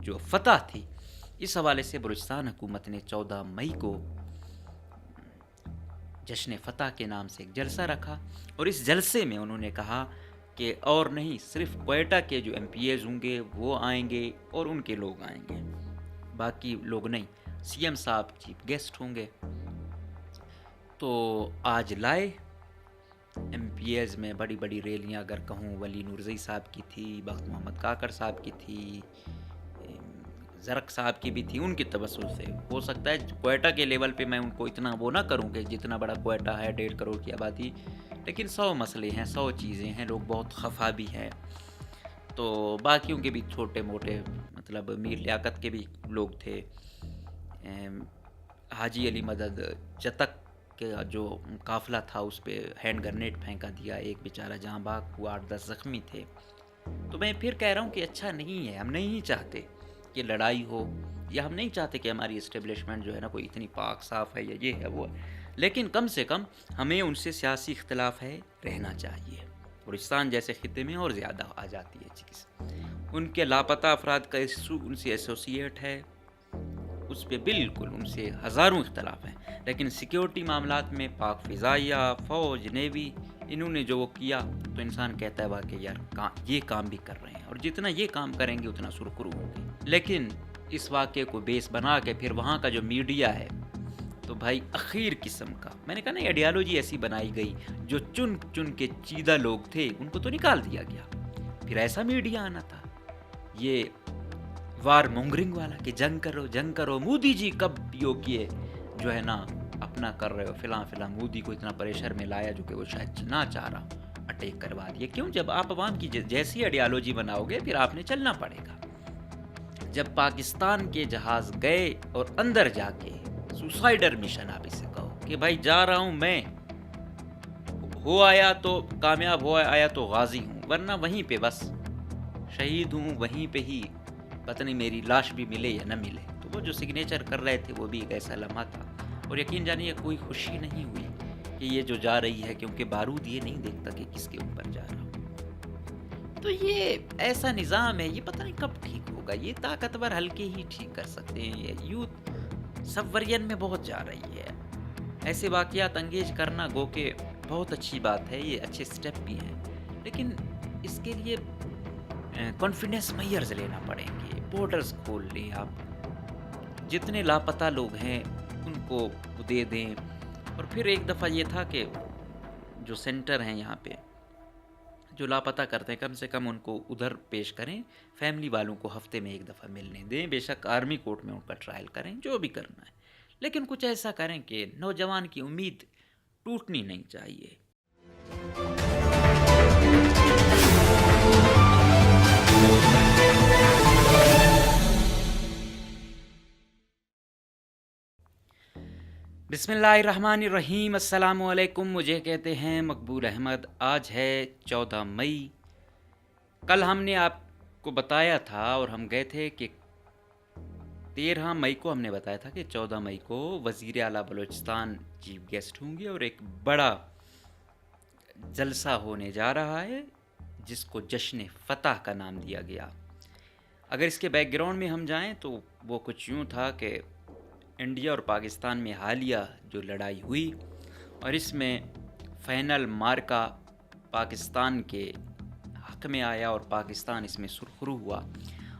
جو فتح تھی، اس حوالے سے بلوچستان حکومت نے 14 مئی کو جشن فتح کے نام سے ایک جلسہ رکھا، اور اس جلسے میں انہوں نے کہا کہ اور نہیں، صرف کوئٹہ کے جو MP ہوں گے وہ آئیں گے اور ان کے لوگ آئیں گے، باقی لوگ نہیں، CM صاحب چیف گیسٹ ہوں گے۔ تو آج لائے MPs میں بڑی بڑی ریلیاں، اگر کہوں ولی نورزئی صاحب کی تھی، بخت محمد کاکڑ صاحب کی تھی، زرق صاحب کی بھی تھی، ان کی توسط سے ہو سکتا ہے کوئٹہ کے لیول پہ میں ان کو اتنا وہ نہ کروں کہ جتنا بڑا کوئٹہ ہے 1.5 کروڑ کی آبادی، لیکن 100 مسئلے ہیں، 100 چیزیں ہیں، لوگ بہت خفا بھی ہیں، تو باقیوں کے بھی چھوٹے موٹے، مطلب میر لیاقت کے بھی لوگ تھے، حاجی علی مدد چتک کے جو قافلہ تھا اس پہ ہینڈ گرنیٹ پھینکا دیا، ایک بیچارہ جہاں باغ ہوا، 8-10 زخمی تھے۔ تو میں پھر کہہ رہا ہوں کہ اچھا نہیں ہے، ہم نہیں چاہتے کہ لڑائی ہو، یا ہم نہیں چاہتے کہ ہماری اسٹیبلشمنٹ جو ہے نا کوئی اتنی پاک صاف ہے یا یہ ہے وہ ہے، لیکن کم سے کم ہمیں ان سے سیاسی اختلاف ہے رہنا چاہیے۔ بلوچستان جیسے خطے میں اور زیادہ آ جاتی ہے چیز، ان کے لاپتہ افراد کا ایشو ان سے ایسوسیٹ ہے، اس پہ بالکل ان سے ہزاروں اختلاف ہیں، لیکن سیکیورٹی معاملات میں پاک فضائیہ، فوج، نیوی، انہوں نے جو وہ کیا تو انسان کہتا ہے واقعی یار یہ کام بھی کر رہے ہیں، اور جتنا یہ کام کریں گے اتنا سرخرو ہوں گے۔ لیکن اس واقعے کو بیس بنا کے پھر وہاں کا جو میڈیا ہے تو بھائی اخیر قسم کا، میں نے کہا نا آئیڈیالوجی ایسی بنائی گئی، جو چن چن کے چیدہ لوگ تھے ان کو تو نکال دیا گیا، پھر ایسا میڈیا آنا تھا یہ وار مونگرنگ والا کہ جنگ کرو، مودی جی کب پیو کیے جو ہے نا اپنا کر رہے ہو فلاں، مودی کو اتنا پریشر میں لایا جو کہ وہ شاید نہ چاہ رہا، اٹیک کروا دیے۔ کیوں؟ جب آپ عوام کی جیسی آئیڈیالوجی بناؤ گے پھر آپ نے چلنا پڑے گا۔ جب پاکستان کے جہاز گئے اور اندر جا کے سوسائڈر مشن آپ اسے کہو کہ بھائی جا رہا ہوں میں، ہو آیا تو کامیاب، ہو آیا تو غازی ہوں، ورنہ وہیں پہ بس شہید ہوں، وہیں پہ ہی پتہ نہیں میری لاش بھی ملے یا نہ ملے۔ تو وہ جو سگنیچر کر رہے تھے وہ بھی ایک ایسا لمحہ تھا، اور یقین جانیے کوئی خوشی نہیں ہوئی کہ یہ جو جا رہی ہے، کیونکہ بارود یہ نہیں دیکھتا کہ کس کے اوپر جا رہا ہوں۔ تو یہ ایسا نظام ہے، یہ پتہ نہیں کب ٹھیک ہوگا، یہ طاقتور ہلکے ہی ٹھیک کر سکتے ہیں، یہ یوتھ سبورین میں بہت جا رہی ہے۔ ایسے واقعات انگیج کرنا گو کہ بہت اچھی بات ہے، یہ اچھے سٹیپ بھی ہیں، لیکن اس کے لیے کانفیڈنس میئرز لینا پڑیں گے، بورڈرز کھول لیں، آپ جتنے لاپتہ لوگ ہیں ان کو دے دیں، اور پھر ایک دفعہ یہ تھا کہ جو سینٹر ہیں یہاں پہ جو لاپتہ کرتے ہیں کم سے کم ان کو ادھر پیش کریں، فیملی والوں کو ہفتے میں ایک دفعہ ملنے دیں، بے شک آرمی کورٹ میں ان کا ٹرائل کریں، جو بھی کرنا ہے، لیکن کچھ ایسا کریں کہ نوجوان کی امید ٹوٹنی نہیں چاہیے۔ بسم اللہ الرحمن الرحیم، السلام علیکم، مجھے کہتے ہیں مقبول احمد۔ آج ہے 14 مئی۔ کل ہم نے آپ کو بتایا تھا اور ہم گئے تھے کہ 13 مئی کو ہم نے بتایا تھا کہ 14 مئی کو وزیر اعلیٰ بلوچستان چیف گیسٹ ہوں گے اور ایک بڑا جلسہ ہونے جا رہا ہے جس کو جشن فتح کا نام دیا گیا۔ اگر اس کے بیک گراؤنڈ میں ہم جائیں تو وہ کچھ یوں تھا کہ انڈیا اور پاکستان میں حالیہ جو لڑائی ہوئی اور اس میں فائنل مارکا پاکستان کے حق میں آیا اور پاکستان اس میں سرخرو ہوا،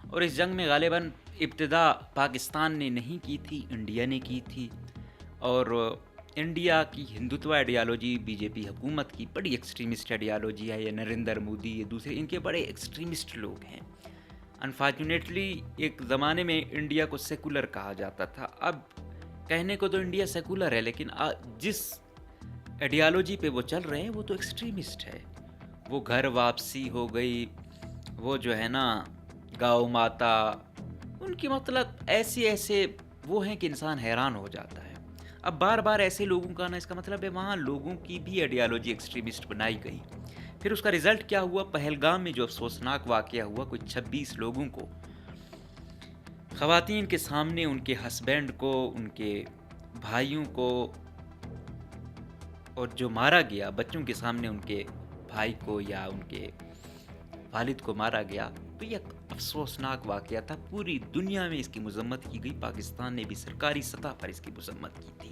اور اس جنگ میں غالباً ابتدا پاکستان نے نہیں کی تھی، انڈیا نے کی تھی، اور انڈیا کی ہندوتوا آئیڈیالوجی BJP حکومت کی بڑی ایکسٹریمسٹ آئیڈیالوجی ہے، یہ نریندر مودی، یہ دوسرے ان کے بڑے ایکسٹریمسٹ لوگ ہیں۔ انفارچونیٹلی ایک زمانے میں انڈیا کو سیکولر کہا جاتا تھا، اب کہنے کو تو انڈیا سیکولر ہے لیکن جس آئیڈیالوجی پہ وہ چل رہے ہیں وہ تو ایکسٹریمسٹ ہے۔ وہ گھر واپسی ہو گئی، وہ جو ہے نا گاؤں ماتا، ان کی مطلب ایسے وہ ہیں کہ انسان حیران ہو جاتا ہے۔ اب بار بار ایسے لوگوں کا آنا، اس کا مطلب ہے وہاں لوگوں کی بھی آئیڈیالوجی ایکسٹریمسٹ بنائی گئی۔ پھر اس کا رزلٹ کیا ہوا؟ پہلگام میں جو افسوسناک واقعہ ہوا، کچھ 26 لوگوں کو، خواتین کے سامنے ان کے ہسبینڈ کو، ان کے بھائیوں کو، اور جو مارا گیا بچوں کے سامنے ان کے بھائی کو یا ان کے والد کو مارا گیا، تو یہ ایک افسوسناک واقعہ تھا، پوری دنیا میں اس کی مذمت کی گئی، پاکستان نے بھی سرکاری سطح پر اس کی مذمت کی تھی،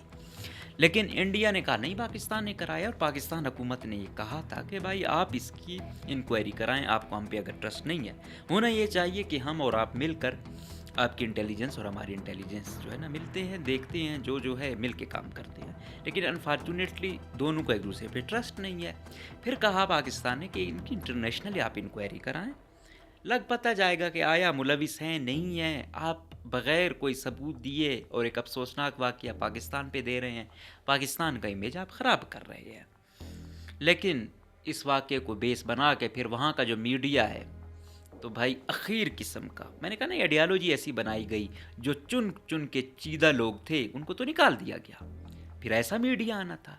لیکن انڈیا نے کہا نہیں، پاکستان نے کرایا، اور پاکستان حکومت نے یہ کہا تھا کہ بھائی آپ اس کی انکوائری کرائیں، آپ کو ہم پہ اگر ٹرسٹ نہیں ہے، ہونا یہ چاہیے کہ ہم اور آپ مل کر، آپ کی انٹیلیجنس اور ہماری انٹیلیجنس جو ہے نا ملتے ہیں، دیکھتے ہیں، جو ہے مل کے کام کرتے ہیں، لیکن انفارچونیٹلی دونوں کو ایک دوسرے پہ ٹرسٹ نہیں ہے۔ پھر کہا پاکستان نے کہ ان کی انٹرنیشنلی آپ انکوائری کرائیں، لگ پتہ جائے گا کہ آیا ملوث ہیں نہیں ہیں، آپ بغیر کوئی ثبوت دیے اور ایک افسوسناک واقعہ پاکستان پہ دے رہے ہیں، پاکستان کا امیج آپ خراب کر رہے ہیں۔ لیکن اس واقعے کو بیس بنا کے پھر وہاں کا جو میڈیا ہے تو بھائی اخیر قسم کا، میں نے کہا نا آئیڈیالوجی ایسی بنائی گئی، جو چن چن کے چیدہ لوگ تھے ان کو تو نکال دیا گیا، پھر ایسا میڈیا آنا تھا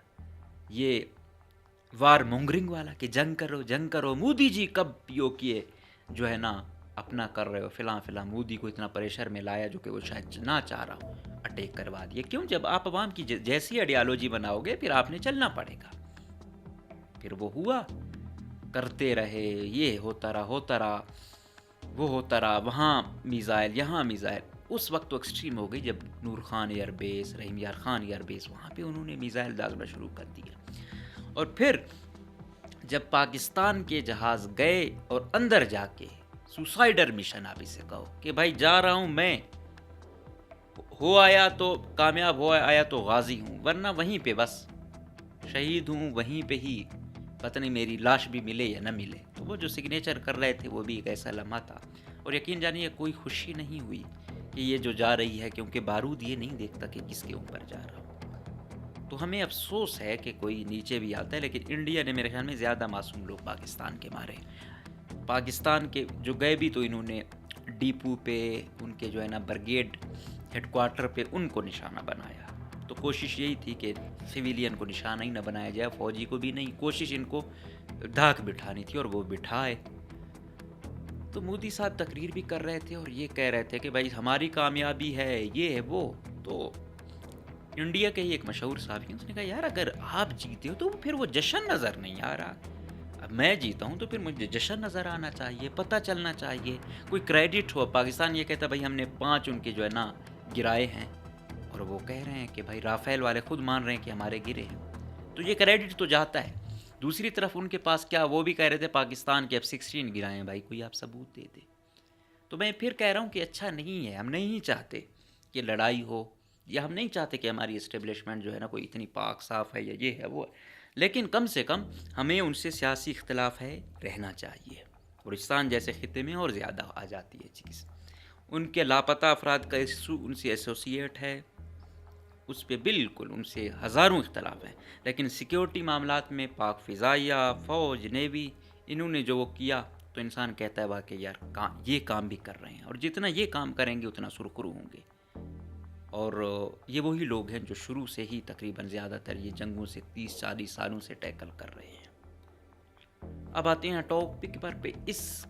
یہ وار مونگرنگ والا کہ جنگ کرو، مودی جی کب پیو کیے جو ہے نا اپنا کر رہے ہو فلاں، مودی کو اتنا پریشر میں لایا جو کہ وہ شاید نہ چاہ رہا ہو، اٹیک کروا دیے، کیوں؟ جب آپ عوام کی جیسی آئیڈیالوجی بناؤ گے پھر آپ نے چلنا پڑے گا، پھر وہ ہوا، کرتے رہے، یہ ہوتا رہا، وہ ہوتا رہا، وہاں میزائل یہاں میزائل، اس وقت تو ایکسٹریم ہو گئی جب نور خان ایئر بیس، رحیم یار خان ایئر بیس، وہاں پہ انہوں نے میزائل داغنا شروع کر دیا، اور پھر جب پاکستان کے جہاز گئے اور اندر جا کے سوسائڈر مشن آپ اسے کہو کہ بھائی جا رہا ہوں میں، ہو آیا تو کامیاب، ہو آیا تو غازی ہوں، ورنہ وہیں پہ بس شہید ہوں، وہیں پہ ہی پتہ نہیں میری لاش بھی ملے یا نہ ملے، تو وہ جو سگنیچر کر رہے تھے وہ بھی ایک ایسا لمحہ تھا، اور یقین جانیے کوئی خوشی نہیں ہوئی کہ یہ جو جا رہی ہے، کیونکہ بارود یہ نہیں دیکھتا کہ کس کے اوپر جا رہا ہوں، تو ہمیں افسوس ہے کہ کوئی نیچے بھی آتا ہے، لیکن انڈیا نے میرے خیال میں زیادہ معصوم لوگ پاکستان کے مارے، پاکستان کے جو گئے بھی تو انہوں نے ڈیپو پہ، ان کے جو ہے نا بریگیڈ ہیڈ کوارٹر پہ ان کو نشانہ بنایا، تو کوشش یہی تھی کہ سویلین کو نشانہ ہی نہ بنایا جائے، فوجی کو بھی نہیں، کوشش ان کو دھاک بٹھانی تھی اور وہ بٹھائے، تو مودی صاحب تقریر بھی کر رہے تھے اور یہ کہہ رہے تھے کہ بھائی ہماری کامیابی ہے، یہ ہے وہ، تو انڈیا کے ہی ایک مشہور صحافی، اس نے کہا یار اگر آپ جیتے ہو تو پھر وہ جشن نظر نہیں آ رہا، اب میں جیتا ہوں تو پھر مجھے جشن نظر آنا چاہیے، پتہ چلنا چاہیے، کوئی کریڈٹ ہو، پاکستان یہ کہتا بھائی ہم نے 5 ان کے جو ہے نا گرائے ہیں، اور وہ کہہ رہے ہیں کہ بھائی رافیل والے خود مان رہے ہیں کہ ہمارے گرے ہیں، تو یہ کریڈٹ تو جاتا ہے، دوسری طرف ان کے پاس کیا، وہ بھی کہہ رہے تھے پاکستان کے F-16 گرائے ہیں، بھائی کوئی آپ ثبوت دے دے، تو میں پھر کہہ رہا ہوں کہ اچھا نہیں ہے، ہم نہیں چاہتے کہ لڑائی ہو، یا ہم نہیں چاہتے کہ ہماری اسٹیبلشمنٹ جو ہے نا کوئی اتنی پاک صاف ہے یا یہ ہے وہ ہے، لیکن کم سے کم ہمیں ان سے سیاسی اختلاف ہے رہنا چاہیے، بلوچستان جیسے خطے میں اور زیادہ آ جاتی ہے چیز، ان کے لاپتہ افراد کا ایشو ان سے ایسوسیٹ ہے، اس پہ بالکل ان سے ہزاروں اختلاف ہیں، لیکن سیکیورٹی معاملات میں پاک فضائیہ، فوج، نیوی، انہوں نے جو وہ کیا تو انسان کہتا ہے واقعی یار یہ کام بھی کر رہے ہیں، اور جتنا یہ کام کریں گے اتنا سرخرو ہوں گے، اور یہ وہی لوگ ہیں جو شروع سے ہی تقریباً زیادہ تر یہ جنگوں سے 30-40 سالوں سے ٹیکل کر رہے ہیں۔ اب آتے ہیں ٹاپک پر پہ، اس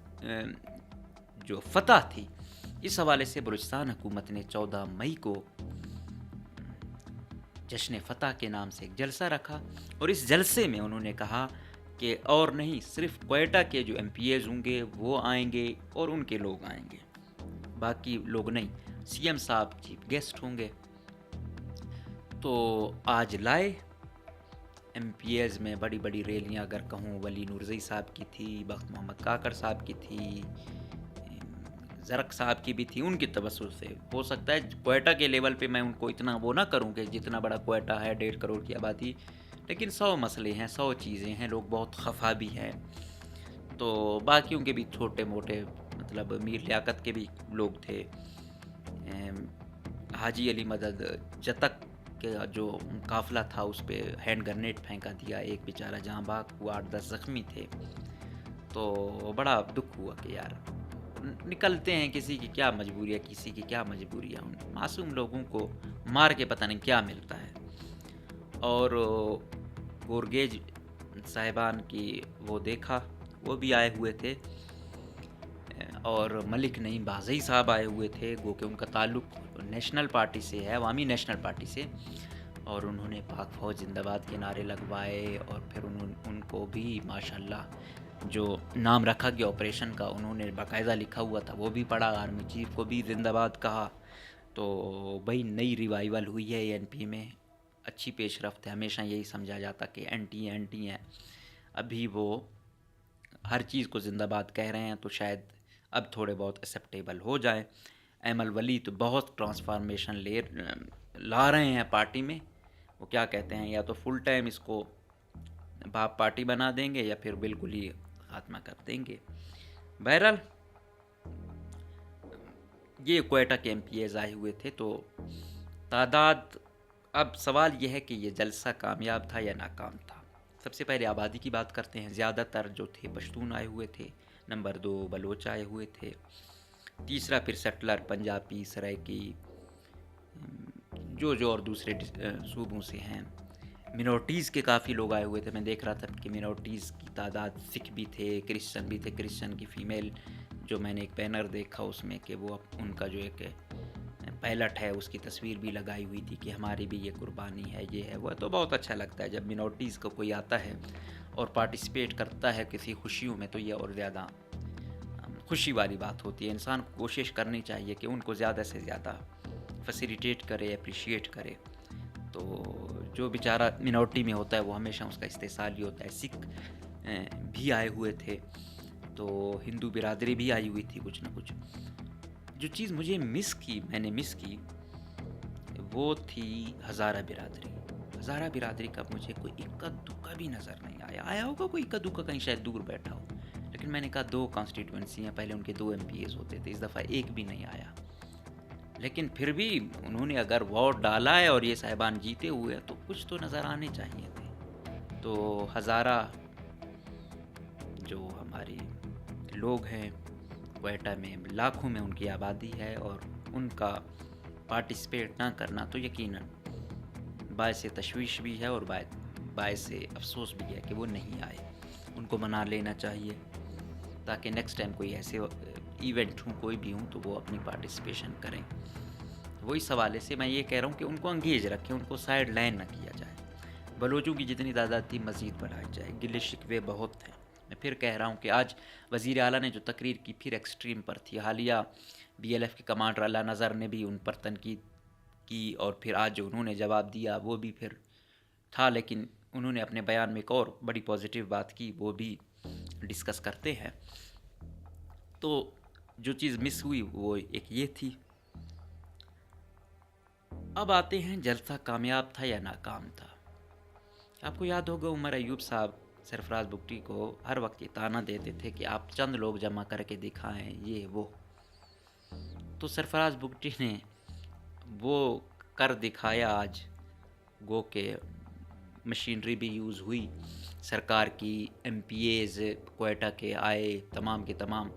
جو فتح تھی اس حوالے سے بلوچستان حکومت نے 14 مئی کو جشن فتح کے نام سے ایک جلسہ رکھا، اور اس جلسے میں انہوں نے کہا کہ اور نہیں، صرف کوئٹہ کے جو MPAs ہوں گے وہ آئیں گے اور ان کے لوگ آئیں گے، باقی لوگ نہیں، CM صاحب چیف گیسٹ ہوں گے، تو آج لائے MPAs میں بڑی بڑی ریلیاں، اگر کہوں ولی نورزئی صاحب کی تھی، بخت محمد کاکڑ صاحب کی تھی، زرق صاحب کی بھی تھی، ان کی توسط سے، ہو سکتا ہے کوئٹہ کے لیول پہ میں ان کو اتنا وہ نہ کروں کہ جتنا بڑا کوئٹہ ہے 1.5 کروڑ کی آبادی، لیکن 100 مسئلے ہیں، 100 چیزیں ہیں، لوگ بہت خفا بھی ہیں، تو باقیوں کے بھی چھوٹے موٹے، مطلب میر لیاقت کے بھی لوگ تھے، حاجی علی مدد جتک کے جو قافلہ تھا اس پہ ہینڈ گرنیٹ پھینکا دیا، ایک بیچارہ جہاں باغ ہوا، 8-10 زخمی تھے، تو بڑا دکھ ہوا کہ یار نکلتے ہیں، کسی کی کیا مجبوری ہے، کسی کی کیا مجبوری ہے، معصوم لوگوں کو مار کے پتہ نہیں کیا ملتا ہے، اور گورگیج صاحبان کی وہ دیکھا، وہ بھی آئے ہوئے تھے، اور ملک نعیم بازئی صاحب آئے ہوئے تھے، گو کہ ان کا تعلق نیشنل پارٹی سے ہے، عوامی نیشنل پارٹی سے، اور انہوں نے پاک فوج زندہ باد کے نعرے لگوائے، اور پھر ان کو بھی ماشاءاللہ جو نام رکھا گیا آپریشن کا انہوں نے باقاعدہ لکھا ہوا تھا، وہ بھی پڑھا، آرمی چیف کو بھی زندہ باد کہا. تو بھائی نئی ریوائول ہوئی ہے این پی میں، اچھی پیش رفت ہے. ہمیشہ یہی سمجھا جاتا کہ اینٹی ہیں، ابھی وہ ہر چیز کو زندہ باد کہہ رہے ہیں تو شاید اب تھوڑے بہت ایکسیپٹیبل ہو جائیں. ایمل ولی تو بہت ٹرانسفارمیشن لا رہے ہیں پارٹی میں. وہ کیا کہتے ہیں، یا تو فل ٹائم اس کو باپ پارٹی بنا دیں گے یا پھر بالکل ہی خاتمہ کر دیں گے. بہرحال یہ کوئٹہ کے ایم پی ایز آئے ہوئے تھے. تو تعداد، اب سوال یہ ہے کہ یہ جلسہ کامیاب تھا یا ناکام تھا. سب سے پہلے آبادی کی بات کرتے ہیں. زیادہ تر جو تھے پشتون آئے ہوئے تھے. نمبر 2 بلوچ آئے ہوئے تھے. تیسرا پھر سیٹلر پنجابی، سرائکی، جو اور دوسرے صوبوں سے ہیں. منورٹیز کے کافی لوگ آئے ہوئے تھے. میں دیکھ رہا تھا کہ منورٹیز کی تعداد سکھ بھی تھے، کرسچن بھی تھے. کرسچن کی فیمیل جو میں نے ایک بینر دیکھا اس میں کہ وہ ان کا جو ایک پائلٹ ہے اس کی تصویر بھی لگائی ہوئی تھی کہ ہماری بھی یہ قربانی ہے، یہ ہے وہ. تو بہت اچھا لگتا ہے جب منورٹیز کا کوئی آتا ہے اور پارٹیسپیٹ کرتا ہے کسی خوشیوں میں، تو یہ اور زیادہ خوشی والی بات ہوتی ہے. انسان کو کوشش کرنی چاہیے کہ ان کو زیادہ سے زیادہ فیسیلیٹیٹ کرے، اپریشیٹ کرے. تو جو بیچارہ منورٹی میں ہوتا ہے وہ ہمیشہ اس کا استحصال ہی ہوتا ہے. سکھ بھی آئے ہوئے تھے، تو ہندو برادری بھی آئی ہوئی تھی کچھ نہ کچھ. جو چیز میں نے مس کی وہ تھی ہزارہ برادری. ہزارہ برادری کا مجھے کوئی اکا دکا بھی نظر نہیں آیا ہوگا کوئی اکا دکا کہیں شاید دور بیٹھا ہو، لیکن میں نے کہا 2 کانسٹیٹوئنسی ہیں، پہلے ان کے 2 ایم پی ایز ہوتے تھے، اس دفعہ ایک بھی نہیں آیا. لیکن پھر بھی انہوں نے اگر ووٹ ڈالا ہے اور یہ صاحبان جیتے ہوئے ہیں تو کچھ تو نظر آنے چاہیے تھے. تو ہزارہ جو ہمارے لوگ ہیں کوئٹہ میں، لاکھوں میں ان کی آبادی ہے، اور ان کا پارٹیسپیٹ نہ کرنا تو یقیناً باعث تشویش بھی ہے اور باعث افسوس بھی ہے کہ وہ نہیں آئے. ان کو منا لینا چاہیے تاکہ نیکسٹ ٹائم کوئی ایسے ایونٹ ہوں، کوئی بھی ہوں، تو وہ اپنی پارٹیسپیشن کریں. وہی حوالے سے میں یہ کہہ رہا ہوں کہ ان کو انگیج رکھیں، ان کو سائیڈ لائن نہ کیا جائے. بلوچوں کی جتنی تعداد تھی مزید بڑھائی جائے. گلے شکوے بہت ہیں. میں پھر کہہ رہا ہوں کہ آج وزیر اعلیٰ نے جو تقریر کی پھر ایکسٹریم پر تھی. حالیہ بی ایل ایف کے کمانڈر اللہ نظر نے بھی ان پر تنقید کی، اور پھر آج جو انہوں نے جواب دیا وہ بھی پھر تھا، لیکن انہوں نے اپنے بیان میں ایک اور بڑی پازیٹیو بات کی، وہ بھی ڈسکس کرتے ہیں. تو جو چیز مس ہوئی وہ ایک یہ تھی. اب آتے ہیں جلسہ کامیاب تھا یا ناکام تھا. آپ کو یاد ہوگا عمر ایوب صاحب سرفراز بگٹی کو ہر وقت یہ طعنہ دیتے تھے کہ آپ چند لوگ جمع کر کے دکھائیں، یہ وہ. تو سرفراز بگٹی نے وہ کر دکھایا. آج گو کہ مشینری بھی یوز ہوئی، سرکار کی ایم پی ایز کوئٹہ کے آئے تمام کے تمام،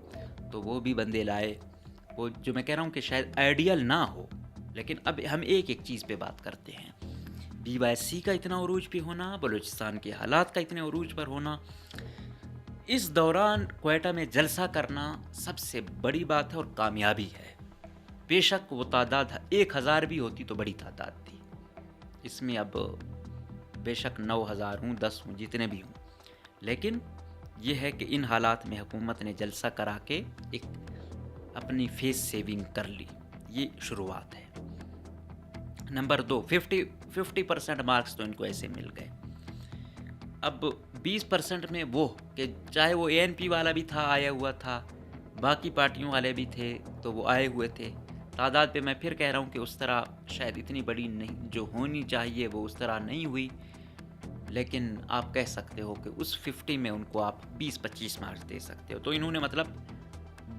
تو وہ بھی بندے لائے. وہ جو میں کہہ رہا ہوں کہ شاید آئیڈیل نہ ہو، لیکن اب ہم ایک چیز پہ بات کرتے ہیں. بی وائی سی کا اتنا عروج پہ ہونا، بلوچستان کے حالات کا اتنے عروج پر ہونا، اس دوران کوئٹہ میں جلسہ کرنا سب سے بڑی بات ہے اور کامیابی ہے. بے شک وہ تعداد 1000 بھی ہوتی تو بڑی تعداد تھی. اس میں اب بے شک 9000 ہوں، 10 ہوں، جتنے بھی ہوں، لیکن یہ ہے کہ ان حالات میں حکومت نے جلسہ کرا کے ایک اپنی فیس سیونگ کر لی. یہ شروعات ہے. نمبر 2، 50% مارکس تو ان کو ایسے مل گئے. اب 20% میں وہ کہ چاہے وہ اے این پی والا بھی تھا، آیا ہوا تھا، باقی پارٹیوں والے بھی تھے تو وہ آئے ہوئے تھے. تعداد پہ میں پھر کہہ رہا ہوں کہ اس طرح شاید اتنی بڑی نہیں جو ہونی چاہیے وہ اس طرح نہیں ہوئی، لیکن آپ کہہ سکتے ہو کہ اس 50 میں ان کو آپ 20-25 مارکس دے سکتے ہو. تو انہوں نے مطلب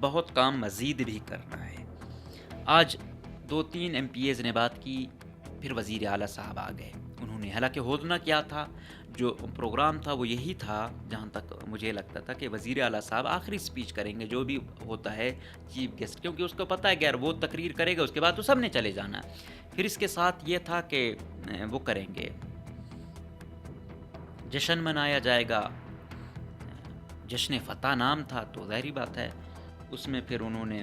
بہت کام مزید بھی کرنا ہے. آج 2-3 ایم پی ایز نے بات کی، پھر وزیر اعلیٰ صاحب آ گئے. انہوں نے حالانکہ ہونا کیا تھا، جو پروگرام تھا وہ یہی تھا جہاں تک مجھے لگتا تھا کہ وزیر اعلیٰ صاحب آخری سپیچ کریں گے جو بھی ہوتا ہے چیف گیسٹ، کیونکہ اس کو پتہ ہے کہ یار وہ تقریر کرے گا اس کے بعد تو سب نے چلے جانا. پھر اس کے ساتھ یہ تھا کہ وہ کریں گے، جشن منایا جائے گا. جشن فتح نام تھا تو ظاہری بات ہے اس میں پھر انہوں نے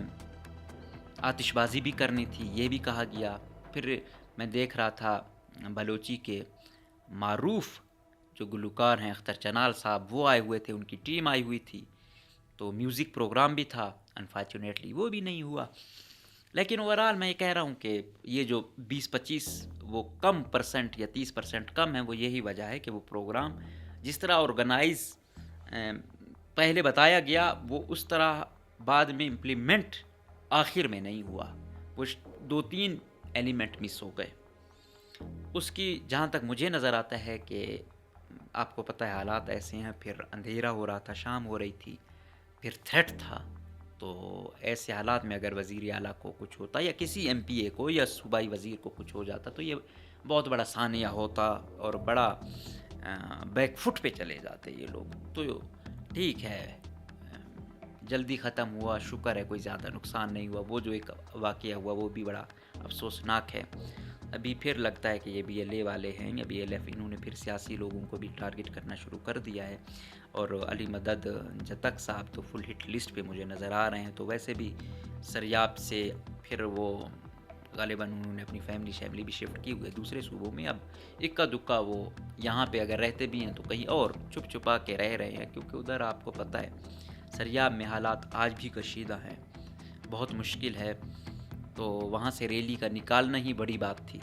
آتش بازی بھی کرنی تھی، یہ بھی کہا گیا. پھر میں دیکھ رہا تھا بلوچی کے معروف جو گلوکار ہیں اختر چنال صاحب وہ آئے ہوئے تھے، ان کی ٹیم آئی ہوئی تھی، تو میوزک پروگرام بھی تھا، انفارچونیٹلی وہ بھی نہیں ہوا۔ لیکن اوورآل میں یہ کہہ رہا ہوں کہ یہ جو 20-25 وہ کم پرسنٹ یا 30% کم ہے، وہ یہی وجہ ہے کہ وہ پروگرام جس طرح آرگنائز پہلے بتایا گیا وہ اس طرح بعد میں امپلیمنٹ آخر میں نہیں ہوا، کچھ 2-3 ایلیمنٹ مس ہو گئے۔ اس کی جہاں تک مجھے نظر آتا ہے کہ آپ کو پتہ ہے حالات ایسے ہیں، پھر اندھیرا ہو رہا تھا، شام ہو رہی تھی، پھر تھریٹ تھا، تو ایسے حالات میں اگر وزیر اعلیٰ کو کچھ ہوتا یا کسی ایم پی اے کو یا صوبائی وزیر کو کچھ ہو جاتا تو یہ بہت بڑا ثانیہ ہوتا اور بڑا بیک فٹ پہ چلے جاتے یہ لوگ۔ تو ٹھیک ہے، جلدی ختم ہوا، شکر ہے کوئی زیادہ نقصان نہیں ہوا۔ وہ جو ایک واقعہ ہوا وہ بھی بڑا افسوسناک ہے۔ ابھی پھر لگتا ہے کہ یہ بی ایل اے والے ہیں یا بی ایل ایف، انہوں نے پھر سیاسی لوگوں کو بھی ٹارگٹ کرنا شروع کر دیا ہے، اور علی مدد جتک صاحب تو فل ہٹ لسٹ پہ مجھے نظر آ رہے ہیں۔ تو ویسے بھی سریاب سے پھر وہ غالباً انہوں نے اپنی فیملی بھی شفٹ کی ہوئے دوسرے صوبوں میں، اب اکا دکا وہ یہاں پہ اگر رہتے بھی ہیں تو کہیں اور چھپ چھپا کے رہ رہے ہیں، کیونکہ ادھر آپ کو پتہ ہے سریاب میں حالات آج بھی کشیدہ ہیں، بہت مشکل ہے، تو وہاں سے ریلی کا نکالنا ہی بڑی بات تھی۔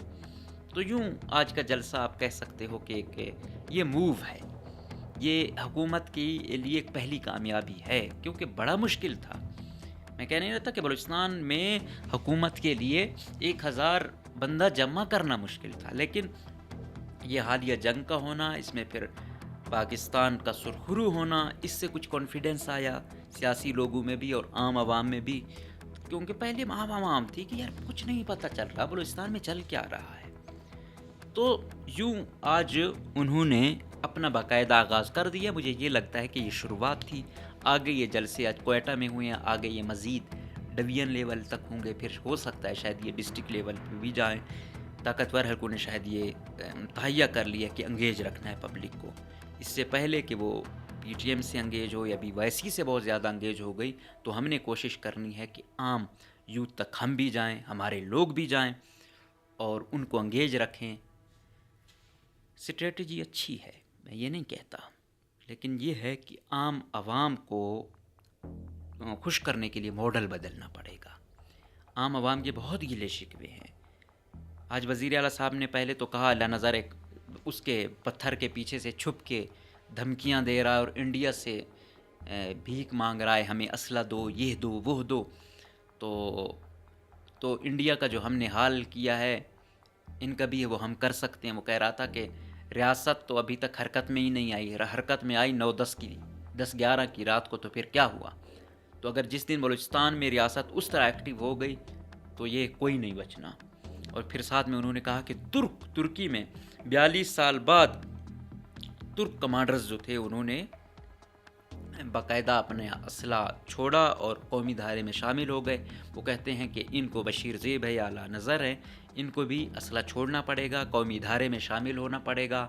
تو یوں آج کا جلسہ آپ کہہ سکتے ہو کہ یہ موو ہے، یہ حکومت کے لیے ایک پہلی کامیابی ہے، کیونکہ بڑا مشکل تھا۔ میں کہہ نہیں رہتا کہ بلوچستان میں حکومت کے لیے 1000 بندہ جمع کرنا مشکل تھا، لیکن یہ حالیہ جنگ کا ہونا، اس میں پھر پاکستان کا سرخرو ہونا، اس سے کچھ کانفیڈنس آیا سیاسی لوگوں میں بھی اور عام عوام میں بھی، کیونکہ پہلے عام عوام تھی کہ یار کچھ نہیں پتہ چل رہا بلوچستان میں چل کیا رہا ہے۔ تو یوں آج انہوں نے اپنا باقاعدہ آغاز کر دیا۔ مجھے یہ لگتا ہے کہ یہ شروعات تھی، آگے یہ جلسے آج کوئٹہ میں ہوئے ہیں، آگے یہ مزید ڈویژن لیول تک ہوں گے، پھر ہو سکتا ہے شاید یہ ڈسٹرکٹ لیول پہ بھی جائیں۔ طاقتور حلقوں نے شاید یہ تہیہ کر لیا کہ انگیج رکھنا ہے پبلک کو، اس سے پہلے کہ وہ پی ٹی ایم سے انگیج ہو یا بی وائی سی سے بہت زیادہ انگیج ہو گئی، تو ہم نے کوشش کرنی ہے کہ عام یوتھ تک ہم بھی جائیں، ہمارے لوگ بھی جائیں اور ان کو انگیج رکھیں۔ اسٹریٹجی اچھی ہے، میں یہ نہیں کہتا، لیکن یہ ہے کہ عام عوام کو خوش کرنے کے لیے ماڈل بدلنا پڑے گا۔ عام عوام کے بہت گلے شکوے ہیں۔ آج وزیر اعلیٰ صاحب نے پہلے تو کہا اللہ نظر اس کے پتھر کے پیچھے سے چھپ کے دھمکیاں دے رہا ہے اور انڈیا سے بھیک مانگ رہا ہے، ہمیں اسلحہ دو، یہ دو، وہ دو۔ تو انڈیا کا جو ہم نے حال کیا ہے ان کا بھی وہ ہم کر سکتے ہیں۔ وہ کہہ رہا تھا کہ ریاست تو ابھی تک حرکت میں ہی نہیں آئی، حرکت میں آئی 9-10 کی رات کو، تو پھر کیا ہوا؟ تو اگر جس دن بلوچستان میں ریاست اس طرح ایکٹیو ہو گئی تو یہ کوئی نہیں بچنا۔ اور پھر ساتھ میں انہوں نے کہا کہ ترکی میں 42 سال بعد ترک کمانڈرز جو تھے انہوں نے باقاعدہ اپنے اسلحہ چھوڑا اور قومی دھارے میں شامل ہو گئے۔ وہ کہتے ہیں کہ ان کو بشیر زیب ہے یا اعلیٰ نظر ہے، ان کو بھی اسلحہ چھوڑنا پڑے گا، قومی دھارے میں شامل ہونا پڑے گا،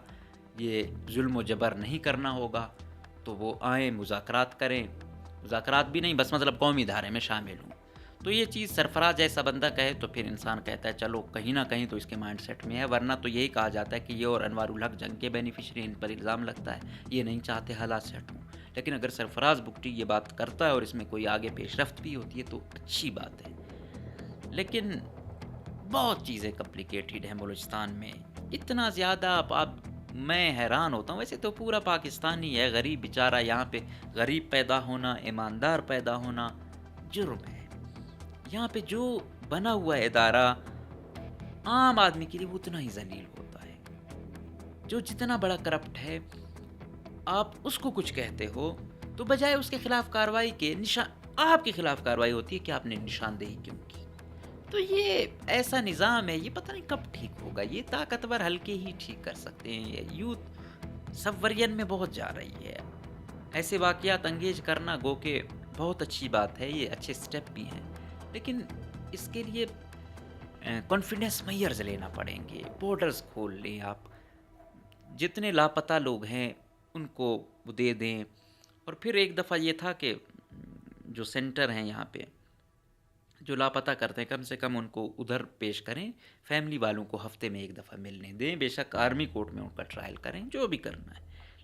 یہ ظلم و جبر نہیں کرنا ہوگا۔ تو وہ آئیں، مذاکرات کریں، مذاکرات بھی نہیں بس مطلب قومی دھارے میں شامل ہوں۔ تو یہ چیز سرفراز جیسا بندہ کہے تو پھر انسان کہتا ہے چلو کہیں نہ کہیں تو اس کے مائنڈ سیٹ میں ہے، ورنہ تو یہی کہا جاتا ہے کہ یہ اور انوار الحق جنگ کے بینیفیشری، ان پر الزام لگتا ہے یہ نہیں چاہتے حالات سیٹ ہوں۔ لیکن اگر سرفراز بگٹی یہ بات کرتا ہے اور اس میں کوئی آگے پیش رفت بھی ہوتی ہے تو اچھی بات ہے، لیکن بہت چیزیں کمپلیکیٹڈ ہیں بلوچستان میں، اتنا زیادہ میں حیران ہوتا ہوں۔ ویسے تو پورا پاکستانی ہے غریب بیچارہ، یہاں پہ غریب پیدا ہونا، ایماندار پیدا ہونا جرم ہے۔ یہاں پہ جو بنا ہوا ادارہ عام آدمی کے لیے اتنا ہی ذلیل ہوتا ہے، جو جتنا بڑا کرپٹ ہے آپ اس کو کچھ کہتے ہو تو بجائے اس کے خلاف کارروائی کے آپ کے خلاف کارروائی ہوتی ہے کہ آپ نے نشاندہی کیوں کی۔ تو یہ ایسا نظام ہے، یہ پتہ نہیں کب ٹھیک ہوگا، یہ طاقتور حلقے ہی ٹھیک کر سکتے ہیں۔ یہ یوتھ سبورین میں بہت جا رہی ہے، ایسے واقعات انگیج کرنا گو کہ بہت اچھی بات ہے، یہ اچھے سٹیپ بھی ہیں، لیکن اس کے لیے کانفیڈنس میئرز لینا پڑیں گے، بارڈرز کھول لیں، آپ جتنے لاپتہ لوگ ہیں ان کو دے دیں۔ اور پھر ایک دفعہ یہ تھا کہ جو سینٹر ہیں یہاں پہ جو لاپتہ کرتے ہیں کم سے کم ان کو ادھر پیش کریں، فیملی والوں کو ہفتے میں ایک دفعہ ملنے دیں، بے شک آرمی کورٹ میں ان کا ٹرائل کریں، جو بھی کرنا ہے،